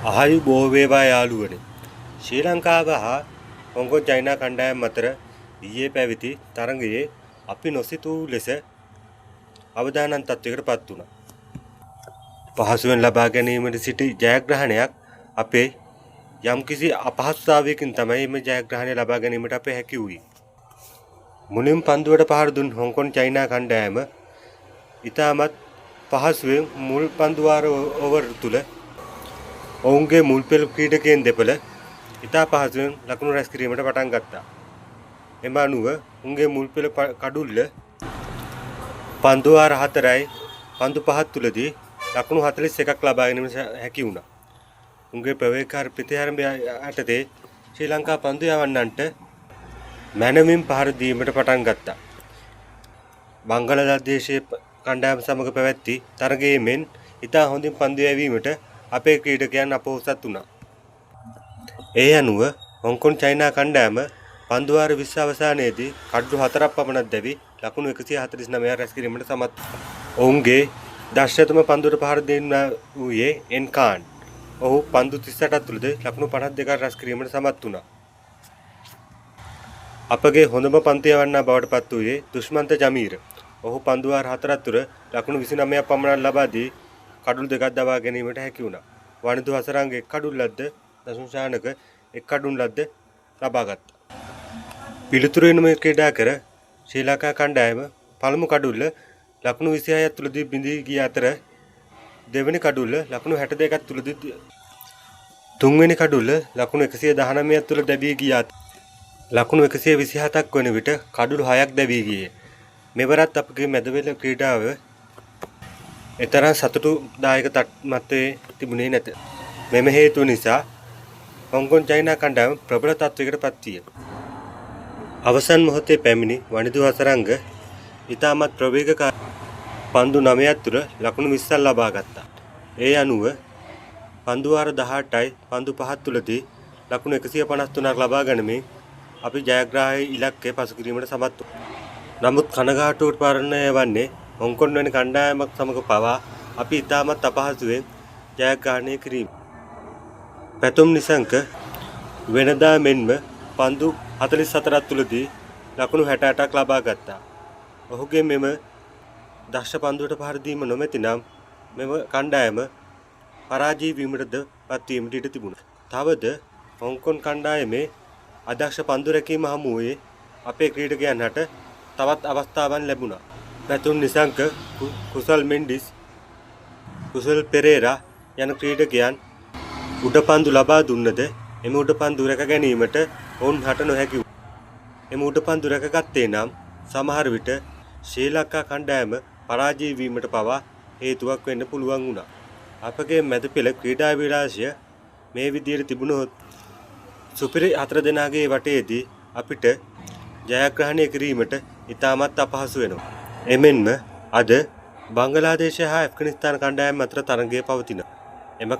ආයු බොහෝ වේවා යාළුවනේ. ශ්‍රී ලංකාව හා හොංකොං චයිනා කණ්ඩායම් අතර ඊයේ පැවති තරගයේ අපි නොසිතූ ලෙස අවදානම් තත්වයකට පත් වුණා. පහසුවෙන් ලබා ගැනීමට සිටි ජයග්‍රහණයක් අපේ යම්කිසි අපහසුතාවයකින් තමයි මේ ජයග්‍රහණය ලබා ගැනීමට අපේ හැකි වුයේ. මුලින් පන්දුවට පහර දුන් හොංකොං චයිනා කණ්ඩායම ඉතාමත් පහසුවෙන් මුල් පන්දු වාර ඕවර් තුල ඔවුන්ගේ මුල් පෙළ ක්‍රීඩකයන් දෙපළ ඉතා පහසුවෙන් ලකුණු රැස් කිරීමට පටන් ගත්තා. එම අනුව උන්ගේ මුල් පෙළ කඩුල්ල පන්දු වාර 4යි පන්දු 5 තුලදී ලකුණු 41ක් ලබා ගැනීමට හැකි වුණා. උන්ගේ ප්‍රවේගකාර ප්‍රතිහාරය යටතේ ශ්‍රී ලංකා පන්දු යවන්නන්ට මැනවින් පහර දීමට පටන් ගත්තා. බංගලාදේශයේ කණ්ඩායම සමග පැවැත්ති තරගයේ මෙන් ඉතා හොඳින් පන්දු යැවීමට අපේ ක්‍රීඩකයන් අපොහොසත් වුණා. ඒ අනුව හොංකොං චයිනා කණ්ඩායම පන්දු වාර 20 අවසානයේදී කඩලු 4ක් පමණක් දැවි ලකුණු 149ක් රැස් කිරීමට සමත් වුණා. ඔවුන්ගේ දක්ෂතම පන්දුවට පහර දෙන්න වූයේ එන්කාන්. ඔහු පන්දු 38ක් තුලදී ලකුණු 52ක් රැස් කිරීමට සමත් වුණා. අපගේ හොඳම පන්දු යවන්නා බවට පත් වූයේ දුෂ්මන්ත ජමීර. ඔහු පන්දු වාර 4ක් තුර ලකුණු 29ක් පමණ ලබා දී කඩුළු දෙකක් දවා ගැනීමට හැකි වුණා. වනිදු හසරංග එක් කඩුල්ලක්ද දසුන්ශානක එක් කඩුල්ලක්ද ලබා ගත්තා. පිළිතුරෙන්ම ක්‍රීඩා කර ශ්‍රී ලංකා කණ්ඩායම පළමු කඩුල්ල ලකුණු 26ක් තුලදී බිඳී ගිය අතර දෙවෙනි කඩුල්ල ලකුණු 62ක් තුලදී තුන්වෙනි කඩුල්ල ලකුණු 119ක් තුල දැවී ගිය අතර ලකුණු 127ක් වන විට කඩුළු 6ක් දැවී ගියේ. මෙවරත් අපගේ මැදපෙළ ක්‍රීඩාව එතරම් සතුටුදායක තත්ත්වයේ තිබුණේ නැත. මෙම හේතුව නිසා හොංකොං චයිනා කණ්ඩායම ප්‍රබල තත්ත්වයකට පත් විය. අවසන් මොහොතේ පැමිණි වනිදු හසරංග ඉතාමත් ප්‍රවේගකාරී පන්දු 9ක් තුර ලකුණු 20ක් ලබා ගත්තා. ඒ අනුව පන්දු වාර 18යි පන්දු 5 තුලදී ලකුණු 153ක් ලබා ගැනීමෙන් අපි ජයග්‍රාහී ඉලක්කය පසු කිරීමට සමත් වුණා. නමුත් කනගාටුවට පාරණය වන්නේ හොංකොං වැනි කණ්ඩායමක් සමග පවා අපි ඉතාමත් අපහසුවෙන් ජයග්‍රහණය කිරීම. පැතුම් නිසංක වෙනදා මෙන්ම පන්දු 44ක් තුලදී ලකුණු 68ක් ලබා ගත්තා. ඔහුගේ මෙම දක්ෂ පන්දුවට පහර දීම නොමැති නම් මෙම කණ්ඩායම පරාජය වීමටද පත්වීමට ඉඩ තිබුණා. තවද හොංකොං කණ්ඩායමේ අදක්ෂ පන්දු රැකීම හමුවේ අපේ ක්‍රීඩකයන් හට තවත් අවස්ථාවන් ලැබුණා. පැතුම් නිසංක, කුසල් මෙන්ඩිස්, කුසල් පෙරේරා යන ක්‍රීඩකයන් උඩපන්දු ලබා දුන්නද එම උඩපන්දු රැක ගැනීමට ඔවුන් හට නොහැකි වුණා. එම උඩපන්දු රැකගත්තේ නම් සමහර විට ශ්‍රී ලංකා කණ්ඩායම පරාජය වීමට පවා හේතුවක් වෙන්න පුළුවන් වුණා. අපගේ මැද පෙළ ක්‍රීඩා විලාසය මේ විදියට තිබුණොත් සුපිරි 4 දෙනාගේ වටේදී අපිට ජයග්‍රහණය කිරීමට ඉතාමත් අපහසු වෙනවා. එමෙන්ම අද බංගලාදේශය හා ඇෆ්ගනිස්තාන කණ්ඩායම් අතර තරගය පවතිනවා. එම